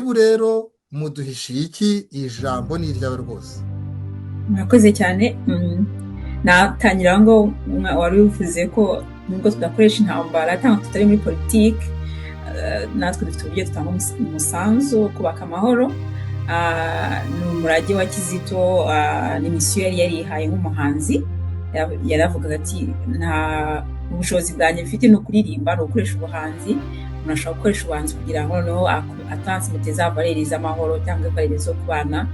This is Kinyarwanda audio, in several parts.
ubu rero muduhishiye iki? ijambo ni iryawe rwose. murakoze cyane. Natangira ngo wari uvuze ko nubwo tudakoresha intambara cyangwa tutari muri politiki, natwe dufite uburyo dutanga umusanzu wo kubaka amahoro. Ni umurage wa Kizito, ni misiyo yari yarihaye nk'umuhanzi. Yaravugaga ati nta ubushobozi bwanjye mfite ni ukuririmba, ni ugukoresha ubuhanzi. Umuntu ashobora gukoresha ubuhanzi kugira ngo noneho atansimute za valere z'amahoro cyangwa valere zo kubana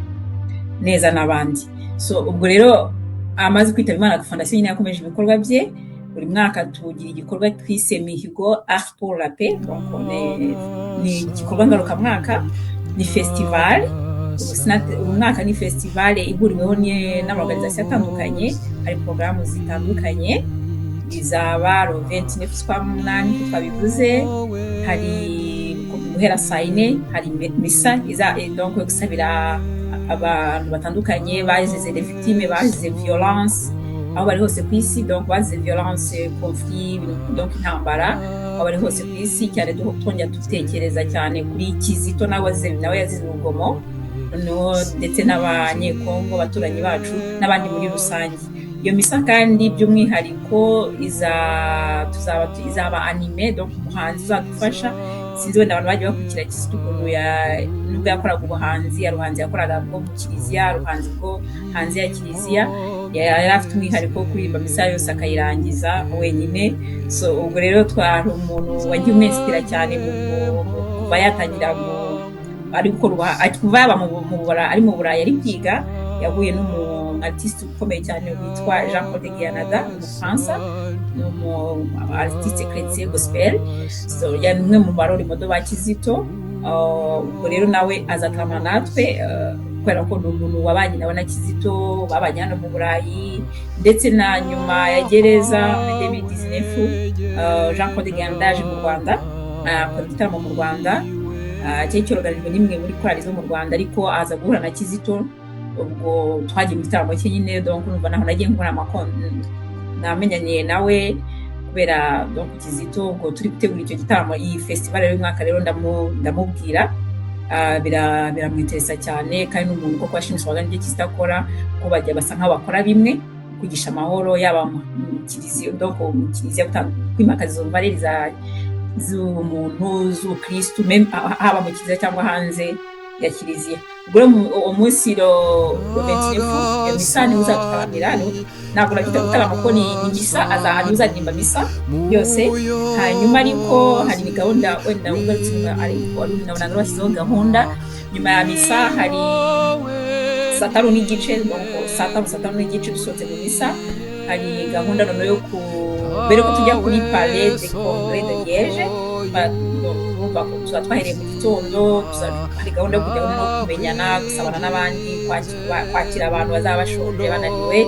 neza n'abandi. So ubwo rero amaze kwitaba Imana, fondasiyo nyine yakomeje ibikorwa bye. Buri mwaka tugira igikorwa twise Mihigo Art pour la Paix. Ni igikorwa ngarukamwaka, ni festival. Uyu mwaka ni festival ihuriweho n'amaorganisation atandukanye, hari porogaramu zitandukanye. Bizaba le 29 z'ukwa munani nk'uko twabivuze, hari guhera saa 4 hari misa donc gusabira abantu batandukanye bazize les victimes, bazize violence aho bari hose ku isi, donc bazize violence, conflit, donc intambara aho bari hose ku isi. Cyane twongera dutekereza cyane kuri Kizito nawe yazize urugomo, ndetse n'abanyekongo baturanyi bacu n'abandi muri rusange. Iyo misa kandi by'umwihariko izaba anime, donc umuhanzi uzadufasha. Sinzi wenda abantu bagiye bakurikira Kizito ukuntu nubwo yakoraga ubuhanzi, ubuhanzi yakoraga bwo mu kiliziya, ubuhanzi bwo hanze ya kiliziya, yari afite umwihariko wo kuririmba misa yose akayirangiza wenyine. So ubwo rero twari umuntu wagiye umwesipira cyane kuva yatangira ari gukora kuva yaba ari mu Burayi ari kwiga. Yahuye artiste ukomeye cyane witwa Jean-Claude Guyanada, umufaransa, artiste chrétien gospel. So yari umwe mu barori modo ba Kizito. Ubwo rero nawe azatarama natwe kubera ko ni umuntu wabanye nawe na Kizito, babanye hano mu Burayi, ndetse na nyuma ya gereza muri 2019 Jean-Claude Guyanada aje mu Rwanda akora igitaramo mu Rwanda cyari cyoruganijwe n'imwe muri korali zo mu Rwanda, ariko aza guhura na Kizito. Ubwo twagiye mu gitaramo cye nyine, donc numva naho nagiye nkora namenyanye nawe kubera donc Kizito. Ubwo turi gutegura icyo gitaramo, iyi festival y'uyu mwaka rero ndamubwira, biramwinteresa cyane, kandi n'umuntu koko washimishaga n'ibyo Kizito akora, ko bajya basa nk'aho bakora bimwe, kugisha amahoro yaba mu kiliziya, donc mu kiliziya kwimakaza izo valere z'umuntu z'ubukristu, haba mu kiliziya cyangwa hanze ya kiliziya. Ubwo uwo munsi lo 29 misa ni uzatutaramira, ntabwo nabyita gutarama ko ni misa, azahari uzaririmba misa yose. Hanyuma ariko hari ni gahunda wenda ugarutse ariko nabona bashyizeho gahunda. Nyuma ya misa hari saa 5 n'igice, saa 5 n'igice dusohotse mu misa. Hari gahunda noneho yo mbere ko tujya kuri Palais de Congrès de Liège, twahereye mu gitondo. Hari gahunda yo kujya no kumenyana, gusabana n'abandi, kwakira abantu bazaba bashonje bananiwe.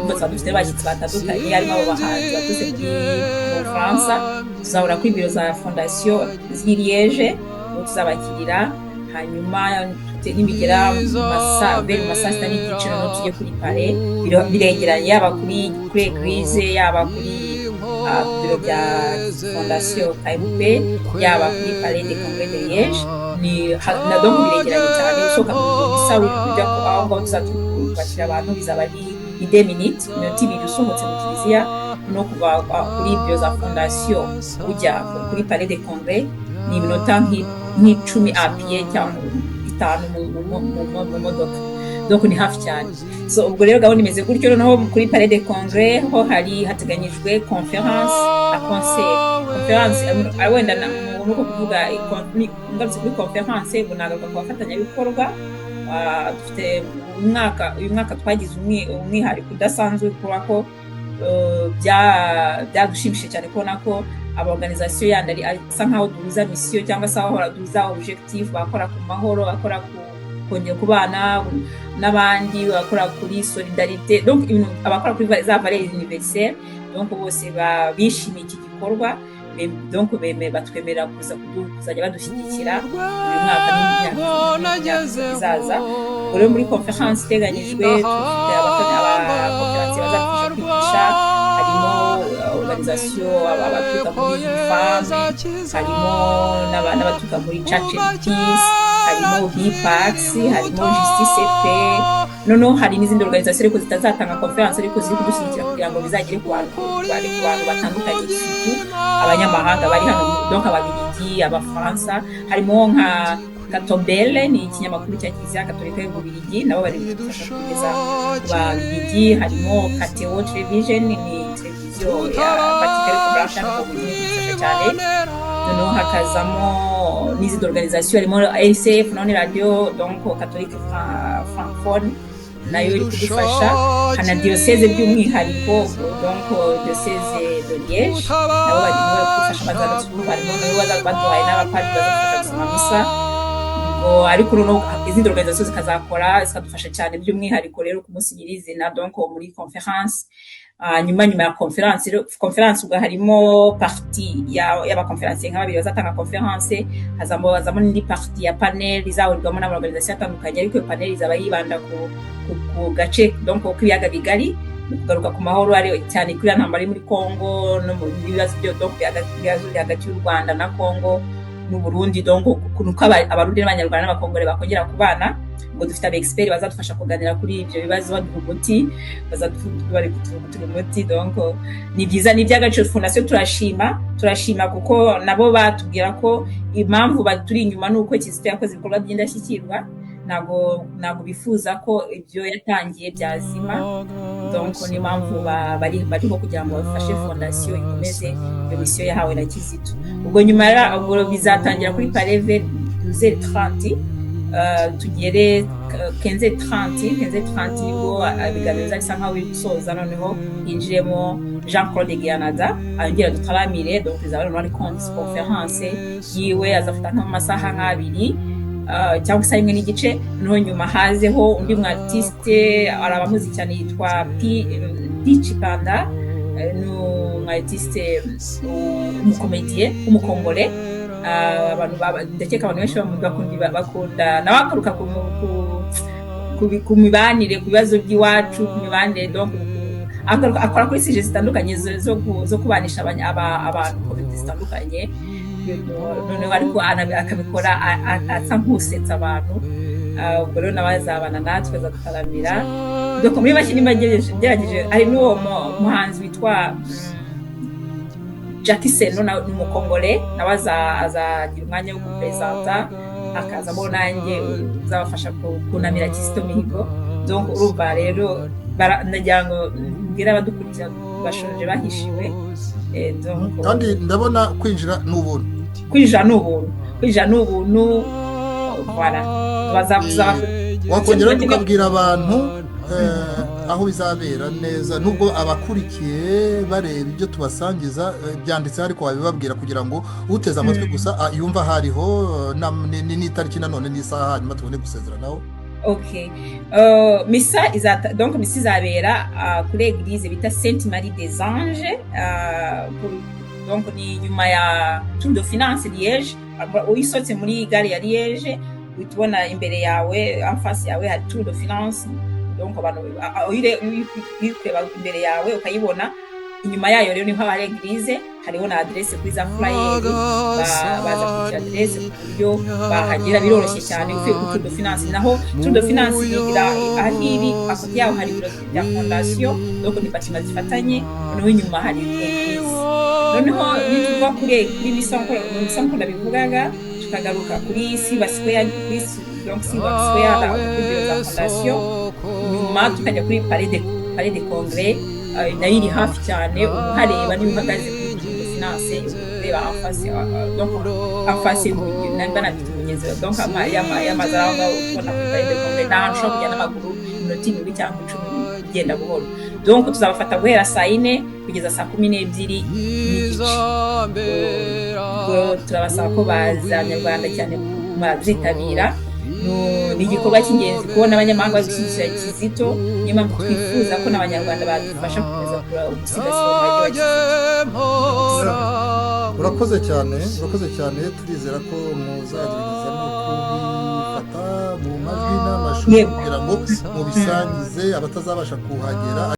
Dufite abashyitsi batandukanye, harimo abo bahanzi baturutse mu Bufaransa. Tuzahora kuri biro za fondasiyo z'i Liège, tuzabakirira. Hanyuma nibigera mu saa 6 n'igice noneho tujye kuri Palais. Biregeranye, yaba kuri Eglise, yaba kuri biro bya fondasiyo KMP, yaba kuri Palais de Congrès de Liège. Na donc biregeranye cyane, usohoka mu misa ujya aho ngaho tuzatubakira abantu, bizaba ari 2 minutes, iminota 2 usohotse mu kiliziya, no kuva kuri biro za fondasiyo ujya kuri Palais de Congrès ni iminota nk'icumi apiye cyangwa 5 mu modoka, donc ni hafi cyane. So ubwo rero gahunda imeze gutyo. Noneho kuri Palais de Congrès ho hari hateganyijwe conference na concert. Conference wenda nuko kuvuga ngarutse kuri conference, ubu nagaruka ku bafatanyabikorwa. Dufite uyu mwaka twagize umwihariko udasanzwe kubera ko byadushimishije cyane kubona ko abaorganisation yandi asa nkaho duhuza misiyo cyangwa se aho duhuza objectif, bakora ku mahoro, bakora kongera kubana n'abandi, bakora kuri solidarité, donc abakora kuri za valeurs universelles. Donc bose bishimiye iki gikorwa, donc batwemerera kuzajya badushyigikira uyu mwaka n'imyaka izaza. Rero muri conference iteganyijwe dufite abakonferansiye bazafasha kwigisha, harimo organisation abaturuka muri femme, harimo n'abaturuka muri Church and Peace, harimo bipax, harimo justice fe, noneho hari n'izindi organisation ariko zitazatanga conference ariko ziri kudushyigikira kugira ngo bizagere ku bantu batandukanye, abanyamahanga bari hano, donc ababiligi, abafaransa, harimo nka Katobele ni ikinyamakuru cya Kiliziya Gatolika y'Ububiligi, nabo bari gufasha kugeza ku babiligi, harimo KTO Television ni televiziyo ya Vatican Corporation y'Ububiligi ifasha cyane, noneho hakazamo n'izindi organisation, harimo RCF none radio donc catholique francophone nayo iri kudufasha, hana diocese by'umwihariko donc diocese de Liège nabo bari kudufasha bazadusura, harimo nabo baduhaye n'abapadiri bazafasha gusoma misa, ariko noneho izindi organisation zikazakora zikadufasha cyane by'umwihariko rero ku munsi nyirizina donc muri conference. Nyuma ya conference ubwo harimo parti y'abakonferensiye nka babiri bazatanga conference, hazamo n'indi parti ya panel izahurirwamo n'abaorganisation atandukanye, ariko iyo panel izaba yibanda ku gace donc k'ibiyaga bigari, kugaruka ku mahoro ari cyane kuri ntambara muri Congo no mu bibazo byo donc hagati y'u Rwanda na Congo n'u Burundi, donc nuko abarundi n'abanyarwanda n'abakongore bakongera kubana, ngo dufite aba-expert bazadufasha kuganira kuri ibyo bibazo baduha umuti, bari kutugira umuti, donc ni byiza, ni iby'agaciro. Fondation turashima kuko nabo batubwira ko impamvu baturi inyuma nuko Kizito yakoze ibikorwa by'indashyikirwa, ntabwo bifuza ko ibyo yatangiye byazima, donc ni impamvu bariho kugira ngo bafashe Fondation ikomeze iyo misiyo yahawe na Kizito. Ubwo nyuma ubwo bizatangira kuri Pareve 12h30 tugere 15h30 nibwo ibiganiro bisa nkaho biri gusoza, noneho yinjiremo Jean-Claude Gianada ayongera dutaramire, donc bizaba ari conference yiwe, azafata nk'amasaha nk'abiri cyangwa se imwe n'igice, noneho nyuma hazeho undi mwartiste arabamuzi cyane yitwa Pichi Panda, n'umwartiste umukomedie umukongole, abantu ndakeka abantu benshi bakunda nawe akaruka ku mibanire, ku bibazo by'iwacu, ku mibanire, donc akora kuri sije zitandukanye zo kubanisha abantu komite zitandukanye, noneho ariko akabikora asa nk'usetsa abantu. Ubwo rero n'abazabana natwe bazataramira, donc muri make nimba gerageje, hari n'uwo muhanzi witwa Jackie Seno n'umukongole, nawe azagira umwanya wo kupresenta, akazamo nanjye uzabafasha kunamira Kizito Mihigo. Donc urumva rero ndagira ngo mbwira abadukurikira bashonje bahishiwe, kandi ndabona kwinjira n'ubuntu, voilà. Wakongera tukabwira abantu aho bizabera neza, nubwo abakurikiye bareba ibyo tubasangiza byanditse, ariko wabibabwira kugira ngo uteze amatwi gusa yumva hariho n'itariki nanone n'isaha, hanyuma tubone gusezeranaho. Okay. Misa izabera kuri eglise bita Sainte Marie des Anges, donc ni nyuma ya Tour de Finance Liège. Uyisotse muri gare ya Liège utubona imbere yawe, en face yawe hari Tour de Finance, donc abantu uyireba imbere yawe ukayibona, inyuma yayo rero niho hari eglise, hariho na adresse kuri za flyer, baza kuri adresse ku buryo bahagera biroroshye cyane uvuye ku Tour de Finance. Naho Tour de Finance igira ahiri afite yaho hari ibiro bya Fondation, donc ni batima zifatanye, noneho inyuma hari eglise. Noneho nituva kuri misanko ndabivugaga, tukagaruka kuri Silver Square, donc Silver Square kuri biro za Fondation, nyuma tukajya kuri Palais de Congrès, nayo iri hafi cyane, uhareba niba uhagaze kuri Tour de Finance ureba en face namba na bitumenyeze, donc y'amazara ngaho ubona kuri Palais de Congrès, n'ahantu ushobora kujya n'amaguru iminota 10 cyangwa 10 ugenda buhoro. Donc tuzabafata guhera saa 4 kugeza saa 12 n'igice. Turabasaba ko bazanyarwanda cyane bazitabira, ni igikorwa cy'ingenzi kubona abanyamahanga bashyigikira Kizito, niyo mpamvu twifuza ko n'abanyarwanda badufasha gukomeza gusigasira umurage wa Kizito. Urakoze cyane, turizera ko muzagerageza no kubifata mu majwi n'amashusho kugira ngo mubisangize abatazabasha kuhagera.